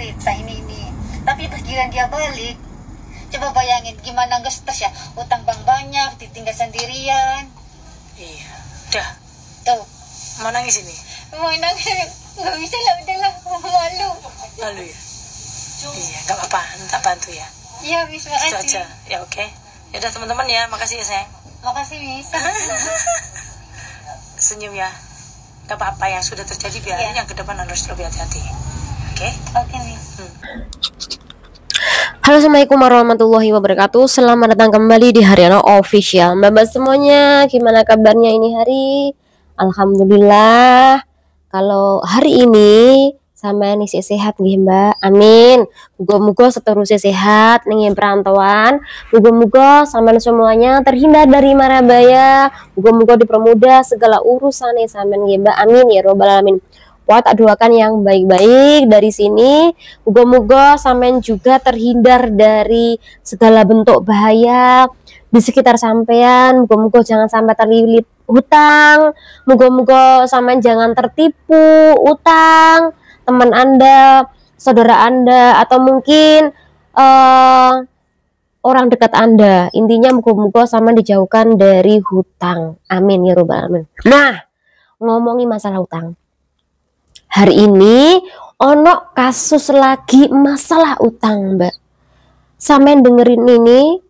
cerita ini. Tapi pas giliran dia balik, coba bayangin gimana nggak stres ya, utang bank banyak, ditinggal sendirian. Iya, udah. Tuh, Mau nangis ini? mau nangis, nggak bisa lah, udahlah, malu. Malu ya? Iya, nggak apa-apa, tak bantu ya. Iya, Miss, Itu makasih. aja, ya oke. Ya udah teman-teman ya, makasih ya sayang. Makasih, Miss. Senyum ya. Gak apa-apa yang sudah terjadi, biarin yang ke depan harus lebih hati-hati. Oke? Oke, Miss. Halo, assalamualaikum warahmatullahi wabarakatuh. Selamat datang kembali di Haryana Official. Mbak semuanya, gimana kabarnya ini hari? Alhamdulillah. Kalau hari ini sampean isi sehat nggih Mbak. Amin. Muga-muga seterusnya sehat ning perantauan. Muga-muga sampean semuanya terhindar dari mara bahaya. Muga-muga dipermudah segala urusane sampean nggih Mbak. Amin ya robbal alamin. Wah, tak doakan yang baik-baik dari sini. Moga-moga sampean juga terhindar dari segala bentuk bahaya di sekitar sampean. Moga-moga jangan sampai terlilit hutang. Moga-moga sampean jangan tertipu utang teman Anda, saudara Anda, atau mungkin orang dekat Anda. Intinya moga-moga sampean dijauhkan dari hutang. Amin ya robbal alamin. Nah, ngomongin masalah hutang. Hari ini ono kasus lagi masalah utang Mbak. Sampean dengerin ini,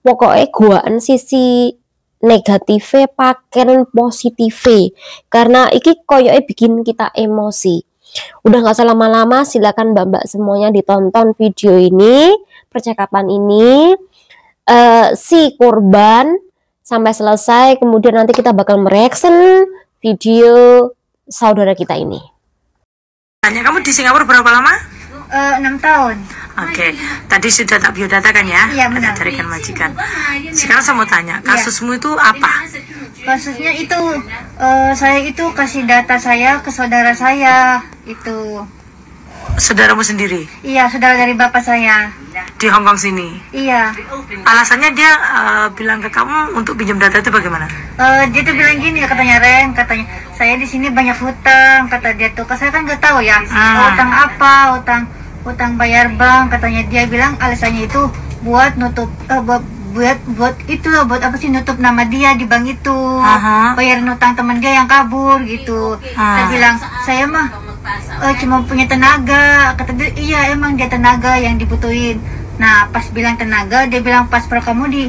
pokoknya guaan sisi negatifnya pakai positifnya. Karena iki koyoke bikin kita emosi. Udah gak usah lama-lama, silakan Mbak-mbak semuanya ditonton video ini, percakapan ini, si korban sampai selesai. Kemudian nanti kita bakal mereaction video saudara kita ini. Kamu di Singapura berapa lama? 6 tahun. Oke, tadi sudah tak biodata kan ya? Iya, benar. Dari kan majikan. Sekarang saya mau tanya, kasusmu itu apa? Kasusnya itu, saya itu kasih data saya ke saudara saya. Itu. Saudaramu sendiri? Iya, saudara dari bapak saya. Di Hong Kong sini? Iya. Alasannya dia bilang ke kamu untuk pinjam data itu bagaimana? Dia tuh bilang gini ya, katanya Ren, katanya saya di sini banyak hutang, kata dia tuh. Saya kan nggak tahu ya, hutang apa, hutang bayar bank, katanya. Dia bilang alasannya itu buat nutup, buat itu loh, buat apa sih, nutup nama dia di bank itu, bayarin hutang teman dia yang kabur gitu. Saya bilang, saya mah cuma punya tenaga, kata dia. Iya, emang dia tenaga yang dibutuhin. Nah, pas bilang tenaga, dia bilang paspor kamu di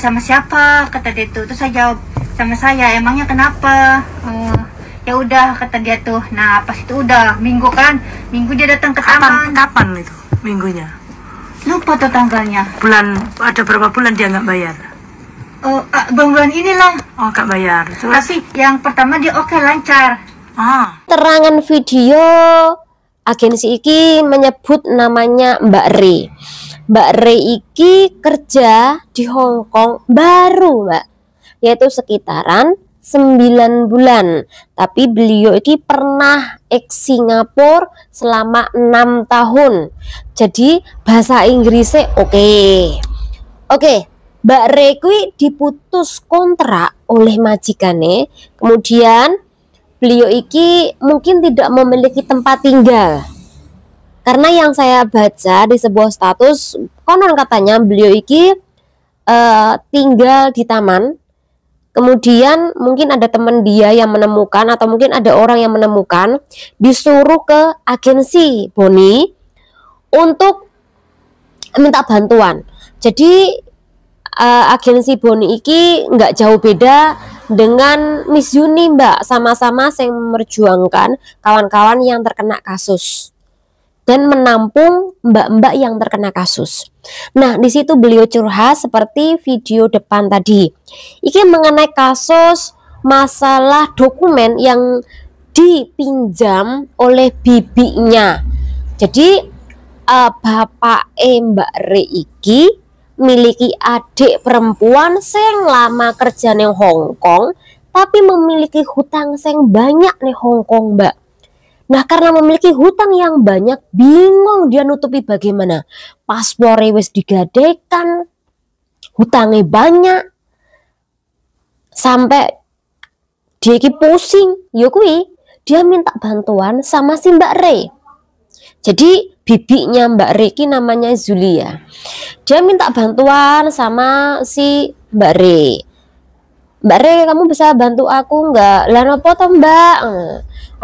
sama siapa, kata dia tuh. Terus saya jawab, sama saya. Emangnya kenapa? Ya udah, kata dia tuh. Nah, pas itu udah minggu dia datang ke taman. Kapan itu minggunya? Lupa tuh tanggalnya. Ada berapa bulan dia nggak bayar? Bulan inilah. Oh, nggak bayar. Terus? Tapi yang pertama dia oke, lancar. Terangan video agensi iki menyebut namanya Mbak Re. Mbak Re iki kerja di Hong Kong baru Mbak, yaitu sekitaran 9 bulan. Tapi beliau iki pernah Singapura selama 6 tahun. Jadi bahasa Inggrisnya oke. Mbak Re kuwi diputus kontrak oleh majikane. Kemudian beliau iki mungkin tidak memiliki tempat tinggal. Karena yang saya baca di sebuah status, konon katanya beliau iki tinggal di taman. Kemudian mungkin ada teman dia yang menemukan, atau mungkin ada orang yang menemukan, disuruh ke agensi Boni untuk minta bantuan. Jadi agensi Boni iki nggak jauh beda dengan Miss Yuni Mbak, sama-sama yang memperjuangkan kawan-kawan yang terkena kasus dan menampung mbak-mbak yang terkena kasus. Nah, di situ beliau curhat seperti video depan tadi. Ini mengenai kasus masalah dokumen yang dipinjam oleh bibinya. Jadi bapak Mbak Re iki miliki adik perempuan sing lama kerja ning Hong Kong, tapi memiliki hutang sing banyak nih Hong Kong Mbak. Nah, karena memiliki hutang yang banyak, bingung dia nutupi bagaimana. Paspornya wis digadekan, hutangnya banyak, sampai dia iki pusing. Yo kuwi dia minta bantuan sama si Mbak Re. Jadi bibinya Mbak Reki namanya Zulia. Dia minta bantuan sama si Mbak Re. Mbak Re, kamu bisa bantu aku nggak? Lah nopo toh Mbak?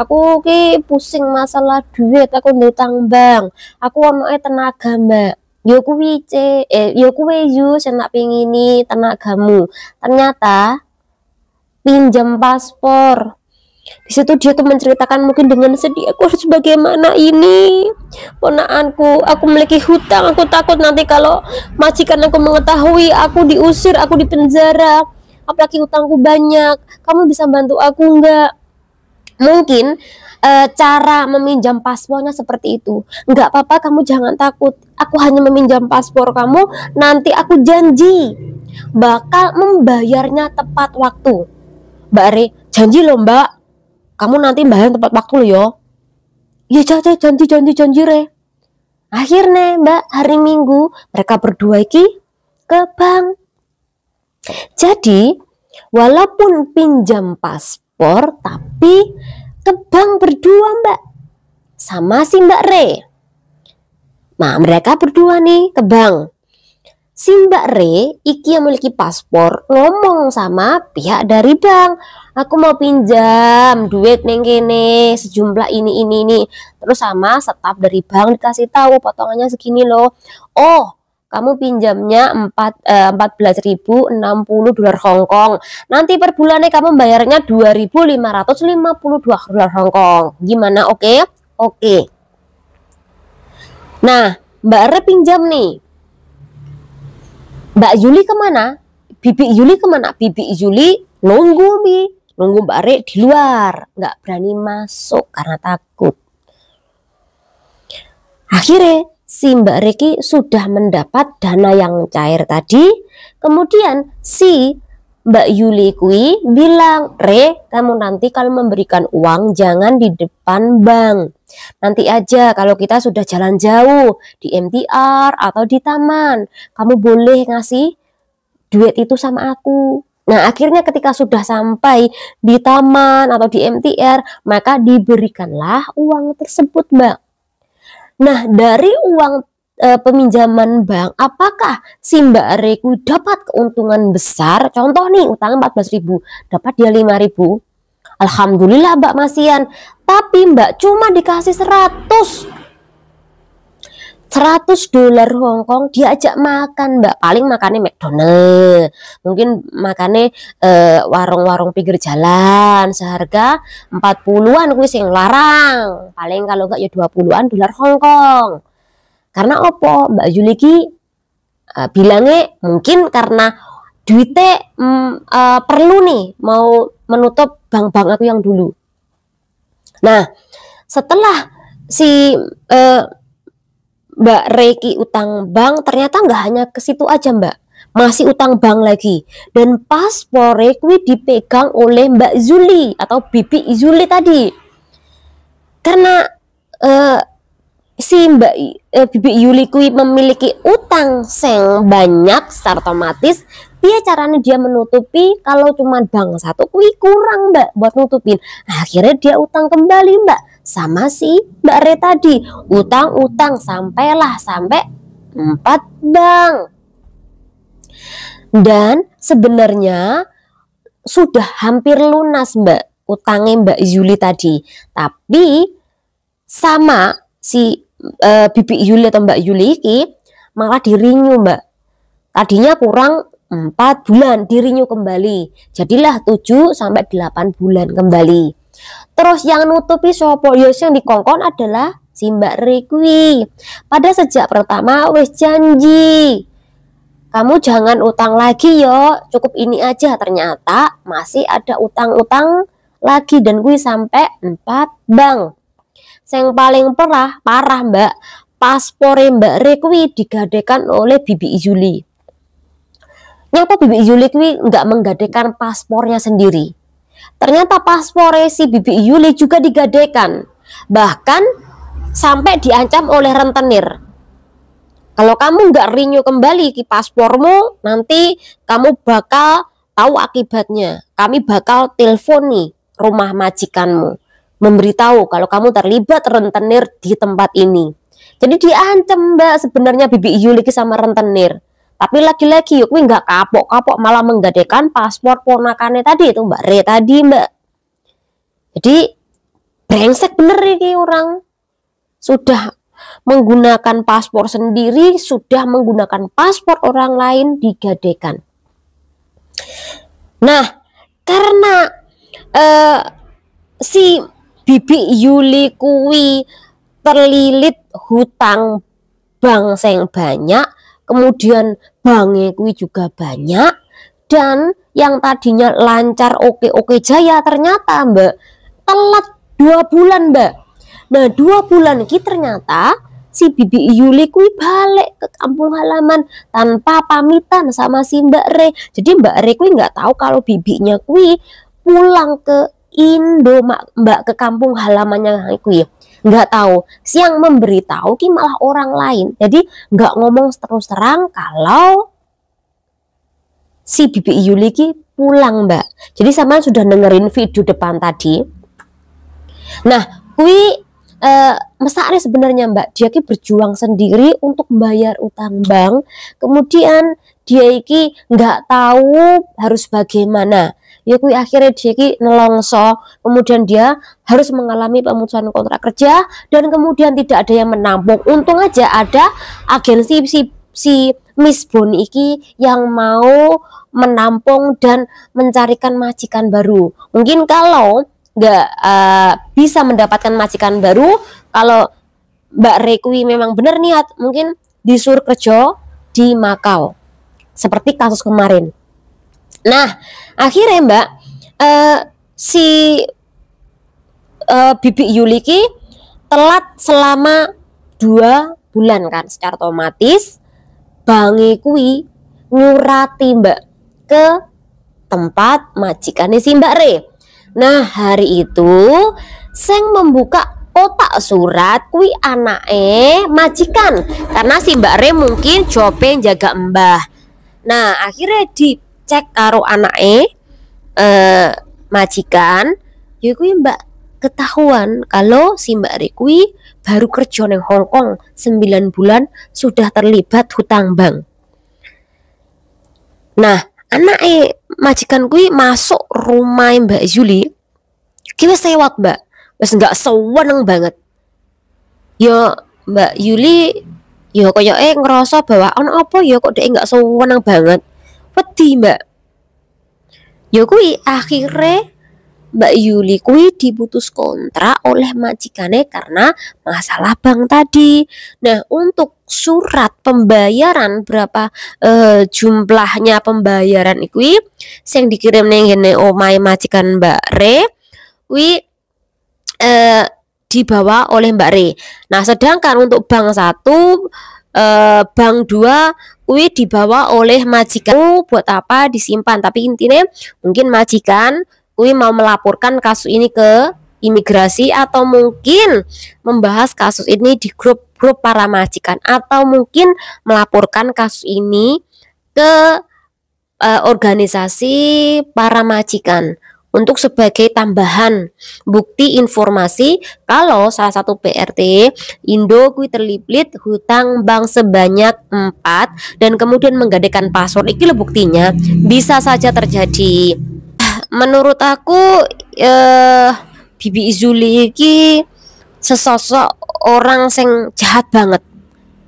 Aku ki pusing masalah duit, aku ngutang bank. Aku ono tenaga Mbak. Yo kuwi yo kuwi yo sing tak pengini tenagamu. Ternyata pinjam paspor. Di situ dia tuh menceritakan mungkin dengan sedih, aku harus bagaimana ini ponakanku, aku memiliki hutang, aku takut nanti kalau majikan aku mengetahui aku diusir, aku dipenjara, apalagi hutangku banyak. Kamu bisa bantu aku enggak? Mungkin cara meminjam paspornya seperti itu. Enggak apa-apa, kamu jangan takut, aku hanya meminjam paspor kamu, nanti aku janji bakal membayarnya tepat waktu. Mbak Re, janji loh Mbak, kamu nanti bayar tepat waktu loh yo. Iya janji Re. Akhirnya Mbak, hari Minggu mereka berdua iki ke bank. Jadi walaupun pinjam paspor tapi ke bank berdua Mbak, sama si Mbak Re. Nah mereka berdua nih ke bank. Si Mbak Re iki yang memiliki paspor ngomong sama pihak dari bank, aku mau pinjam duit neng kene sejumlah ini. Terus sama staf dari bank dikasih tahu potongannya segini loh. Oh, kamu pinjamnya 14.060 dolar Hongkong. Nanti per bulannya kamu bayarnya 2.552 dolar Hongkong. Gimana? Oke? Oke. Nah, Mbak Re pinjam nih. Mbak Yuli kemana? Bibi Yuli kemana? Bibi Yuli nunggu Mbak Re di luar, nggak berani masuk karena takut. Akhirnya si Mbak Reki sudah mendapat dana yang cair tadi. Kemudian si Mbak Yuli kui bilang, Re, kamu nanti kalau memberikan uang jangan di depan bank. Nanti aja kalau kita sudah jalan jauh di MTR atau di taman, kamu boleh ngasih duit itu sama aku. Nah akhirnya ketika sudah sampai di taman atau di MTR, maka diberikanlah uang tersebut Mbak. Nah dari uang peminjaman bank, apakah si Mbak Reku dapat keuntungan besar? Contoh nih utang 14.000, dapat dia 5.000. Alhamdulillah Mbak Masian. Tapi Mbak cuma dikasih 100 dolar Hongkong, diajak makan Mbak, paling makannya McDonald, mungkin makannya warung-warung pinggir jalan seharga 40-an kuwi sing larang, paling kalau enggak ya 20-an dolar Hongkong. Karena opo Mbak Yuli ki bilangnya mungkin karena duitnya perlu nih mau menutup bank-bank aku yang dulu. Nah setelah si Mbak Reki utang bank, ternyata nggak hanya ke situ aja Mbak, masih utang bank lagi, dan paspor Reki dipegang oleh Mbak Zuli atau Bibi Zuli tadi. Karena si Mbak Bibi Yuli kui memiliki utang sing banyak, secara otomatis dia caranya dia menutupi kalau cuma bank satu kui kurang Mbak buat nutupin. Nah, akhirnya dia utang kembali Mbak sama si Mbak Re tadi, utang sampai 4 bank. Dan sebenarnya sudah hampir lunas Mbak utangnya Mbak Yuli tadi, tapi sama si Bibi Yuli atau Mbak Yuli ini malah dirinyu Mbak. Tadinya kurang 4 bulan, dirinyu kembali, jadilah 7 sampai 8 bulan kembali. Terus yang nutupi sopo yos yang dikongkon adalah si Mbak Rekwi. Pada sejak pertama wes janji, kamu jangan utang lagi yo, cukup ini aja. Ternyata masih ada utang-utang lagi dan kui sampai 4 bank. Yang paling parah Mbak, paspor Mbak Rekwi digadekan oleh Bibi Yuli. Nyapa Bibi Yuli kui nggak menggadekan paspornya sendiri. Ternyata paspor si Bibi Yuli juga digadekan, bahkan sampai diancam oleh rentenir. Kalau kamu nggak renew kembali ki paspormu, nanti kamu bakal tahu akibatnya. Kami bakal telepon nih rumah majikanmu, memberitahu kalau kamu terlibat rentenir di tempat ini. Jadi diancam Mbak sebenarnya Bibi Yuli sama rentenir. Tapi lagi-lagi yuk nggak kapok-kapok malah menggadaikan paspor ponakannya tadi itu Mbak Re tadi Mbak. Jadi brengsek bener ini orang. Sudah menggunakan paspor sendiri, sudah menggunakan paspor orang lain digadaikan. Nah, karena si Bibi Yuli kuwi terlilit hutang bank sing banyak, kemudian banknya kuwi juga banyak, dan yang tadinya lancar oke-oke jaya ternyata Mbak telat 2 bulan Mbak. Nah 2 bulan ini ternyata si Bibi Yuli kuwi balik ke kampung halaman tanpa pamitan sama si Mbak Re. Jadi Mbak Re kuwi nggak tahu kalau bibinya kuwi pulang ke Indo Mbak, ke kampung halamannya kuwi. Nggak tahu, siang memberitahu ki malah orang lain. Jadi nggak ngomong terus terang kalau si Bibi Yuli ki pulang Mbak. Jadi sama sudah dengerin video depan tadi. Nah kui mesaknya sebenarnya Mbak, dia ki berjuang sendiri untuk membayar utang bank. Kemudian dia ki nggak tahu harus bagaimana. Ya kui akhirnya dia ki nelongso, kemudian dia harus mengalami pemutusan kontrak kerja dan kemudian tidak ada yang menampung. Untung aja ada agensi si Miss Boni iki yang mau menampung dan mencarikan majikan baru. Mungkin kalau nggak bisa mendapatkan majikan baru, kalau Mbak Rekwi memang benar niat, mungkin disuruh kerja di Makau seperti kasus kemarin. Nah akhirnya Mbak si Bibi Yuli ki telat selama 2 bulan kan, secara otomatis bangi kui ngurati Mbak ke tempat majikannya si Mbak Re. Nah hari itu seng membuka kotak surat kui anake majikan, karena si Mbak Re mungkin jope jaga mbah. Nah akhirnya dicek karo anake majikan, ya kui Mbak ketahuan kalau si Mbak Re kui baru kerja neng Hongkong 9 bulan sudah terlibat hutang bank. Nah anake majikan kui masuk rumah Mbak Yuli, kita sewot Mbak, wes nggak seweneng banget. Ya Mbak Yuli ya koyoke ngerasa bahwa ono apa ya kok dhek nggak seweneng banget. Wedi Mbak. Ya kui akhirnya Mbak Yuli kui diputus kontrak oleh majikane karena masalah bank tadi. Nah untuk surat pembayaran berapa jumlahnya pembayaran kui sing dikirim ning ngene omahe majikan Mbak Re kui dibawa oleh Mbak Re. Nah sedangkan untuk bank 1 bank 2 kui dibawa oleh majikan. Buat apa disimpan, tapi intinya mungkin majikan kui mau melaporkan kasus ini ke imigrasi, atau mungkin membahas kasus ini di grup-grup para majikan, atau mungkin melaporkan kasus ini ke organisasi para majikan untuk sebagai tambahan bukti informasi kalau salah satu PRT Indo kui terlilit hutang bank sebanyak 4 dan kemudian menggadaikan paspor. Iki lo buktinya, bisa saja terjadi. Menurut aku Bibi Yuli iki sesosok orang sing jahat banget.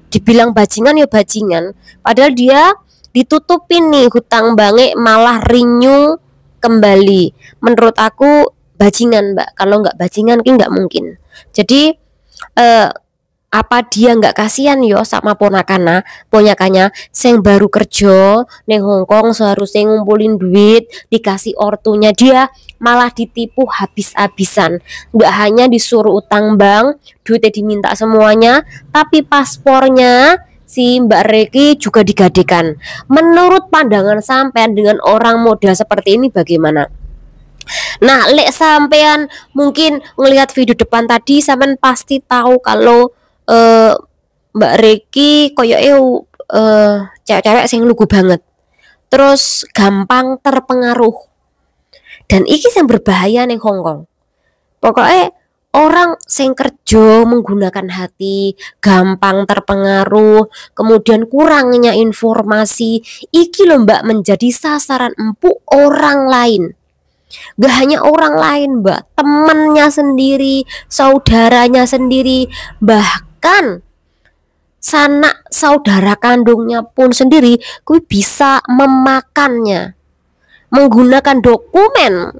Dibilang bajingan ya bajingan, padahal dia ditutupin nih hutang bange malah renew kembali. Menurut aku bajingan Mbak, kalau nggak bajingan ki nggak mungkin. Jadi apa dia nggak kasihan yo sama ponakannya sing baru kerja neng Hongkong, seharusnya ngumpulin duit dikasih ortunya, dia malah ditipu habis-habisan. Nggak hanya disuruh utang bank, duitnya diminta semuanya, tapi paspornya si Mbak Reki juga digadaikan. Menurut pandangan sampean dengan orang modal seperti ini bagaimana? Nah, lek sampean mungkin ngelihat video depan tadi, sampean pasti tahu kalau Mbak Reki koyoke cewek-cewek sing lugu banget. Terus gampang terpengaruh. Dan iki yang berbahaya ning Hongkong. Pokoknya orang sing kerja menggunakan hati, gampang terpengaruh, kemudian kurangnya informasi, iki lho Mbak menjadi sasaran empuk orang lain. Gak hanya orang lain Mbak, temannya sendiri, saudaranya sendiri, bahkan sanak saudara kandungnya pun sendiri, kui bisa memakannya menggunakan dokumen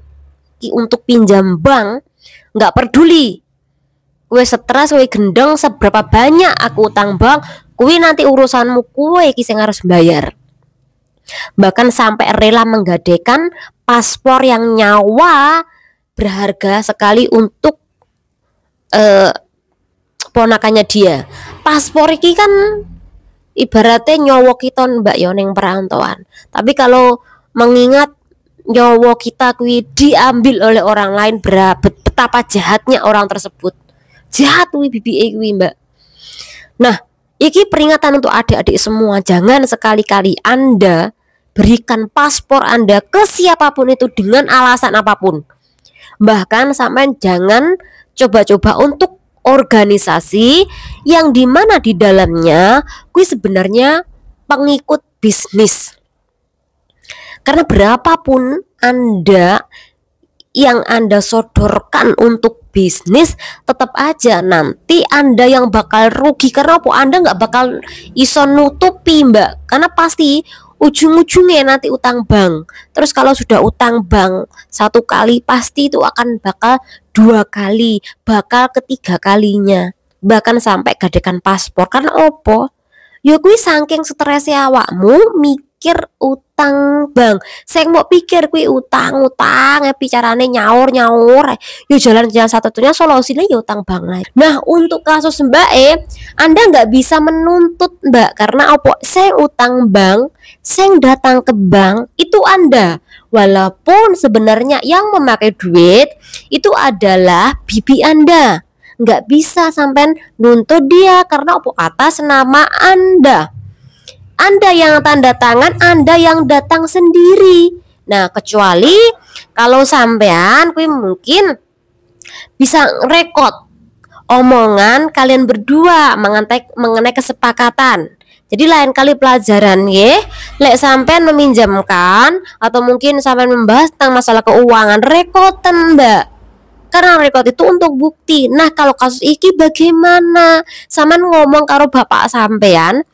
untuk pinjam bank. Nggak peduli kue stres, kue gendeng, seberapa banyak aku utang bank, kue nanti urusanmu, kue sing harus bayar. Bahkan sampai rela menggadaikan paspor yang nyawa berharga sekali untuk ponakannya dia. Paspor iki kan ibaratnya nyawa kita Mbak yo ning perantauan. Tapi kalau mengingat nyawa kita kuwi diambil oleh orang lain, betapa jahatnya orang tersebut. Jahat kuwi bibike kuwi Mbak. Nah, iki peringatan untuk adik-adik semua, jangan sekali-kali Anda berikan paspor Anda ke siapapun itu dengan alasan apapun. Bahkan sampai jangan coba-coba untuk organisasi yang dimana di dalamnya kuwi sebenarnya pengikut bisnis. Karena berapapun Anda yang Anda sodorkan untuk bisnis, tetap aja nanti Anda yang bakal rugi. Karena apa? Anda nggak bakal iso nutupi Mbak, karena pasti ujung-ujungnya nanti utang bank. Terus kalau sudah utang bank satu kali, pasti itu akan bakal dua kali, bakal ketiga kalinya, bahkan sampai gadekan paspor. Karena opo? Ya kuwi saking stresnya awakmu mikir utang bank. Saya mau pikir kuwi utang bicarane nyaur. Yo jalan satu-satunya solusinya ya utang bank lah. Nah, untuk kasus Mbak Anda nggak bisa menuntut Mbak karena apa? Saya utang bank, saya datang ke bank itu Anda. Walaupun sebenarnya yang memakai duit itu adalah bibi Anda. Nggak bisa sampai nuntut dia karena apa? Atas nama Anda. Anda yang tanda tangan, Anda yang datang sendiri. Nah, kecuali kalau sampean kuwi mungkin bisa rekod omongan kalian berdua mengenai kesepakatan. Jadi lain kali pelajaran lek sampean meminjamkan atau mungkin sampean membahas tentang masalah keuangan, rekoten Mbak. Karena rekod itu untuk bukti. Nah, kalau kasus iki bagaimana? Sampean ngomong karo bapak sampean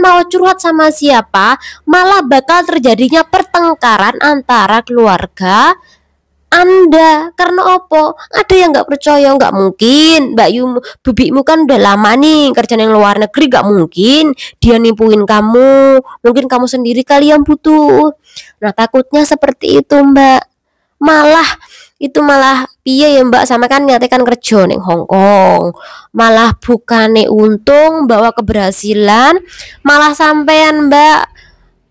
mau curhat sama siapa, malah bakal terjadinya pertengkaran antara keluarga Anda. Karena opo? Ada yang nggak percaya, nggak mungkin Mbak Yu, bibikmu kan udah lama nih kerja yang luar negeri, nggak mungkin dia nipuin kamu. Mungkin kamu sendiri kali yang butuh. Nah, takutnya seperti itu Mbak. Malah piye ya Mbak, sama kan nyatakan kerja ning Hongkong, malah bukane untung bawa keberhasilan, malah sampean Mbak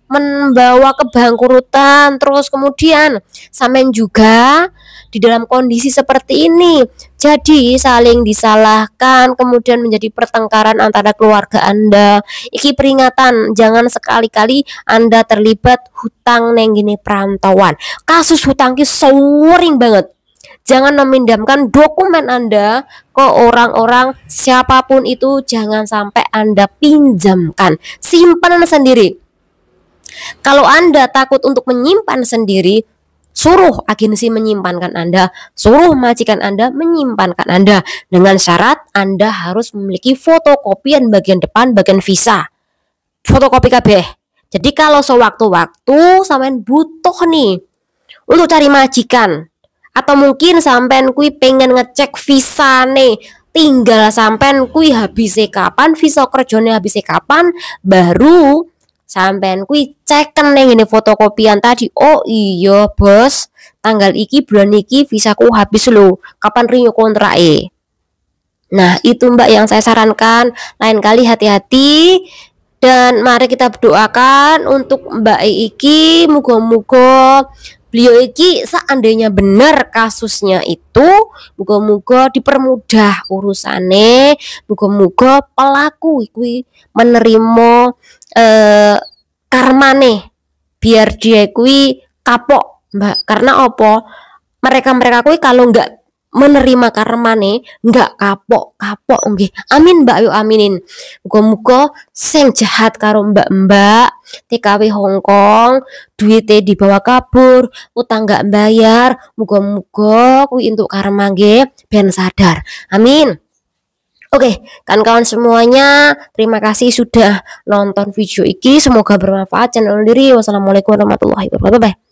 membawa kebangkrutan. Terus kemudian sampean juga di dalam kondisi seperti ini, jadi saling disalahkan, kemudian menjadi pertengkaran antara keluarga Anda. Iki peringatan, jangan sekali-kali Anda terlibat hutang neng gini perantauan. Kasus hutang ki sering banget. Jangan memindamkan dokumen Anda ke orang-orang siapapun itu, jangan sampai Anda pinjamkan. Simpan sendiri. Kalau Anda takut untuk menyimpan sendiri, suruh agensi menyimpankan Anda, suruh majikan Anda menyimpankan Anda, dengan syarat Anda harus memiliki fotokopian bagian depan, bagian visa, fotokopi kabeh. Jadi kalau sewaktu-waktu sampean butuh nih untuk cari majikan, atau mungkin sampean kui pengen ngecek visa nih, tinggal sampean kui habisnya kapan, visa kerjone habisnya kapan, baru sampean kui ceken ning ini fotokopian tadi. Oh iya bos, tanggal iki bulan iki visaku habis lo, kapan renew kontrak Nah, itu Mbak yang saya sarankan. Lain kali hati-hati, dan mari kita berdoakan untuk Mbak iki, muga-muga beliau iki seandainya benar kasusnya itu, muga-muga dipermudah urusane, muga-muga pelaku iki menerima karmane, biar dia kui kapok Mbak. Karena apa? Mereka kui kalau nggak menerima karmane nggak kapok nggih. Amin Mbak, ayo aminin. Muga-muga sing jahat karo mbak-mbak TKW Hongkong duitnya dibawa kabur, utang nggak bayar, muga-muga kuwi entuk karma nggih ben sadar. Amin. Oke, kawan-kawan semuanya, terima kasih sudah nonton video iki. Semoga bermanfaat channel diri. Wassalamualaikum warahmatullahi wabarakatuh. Bye.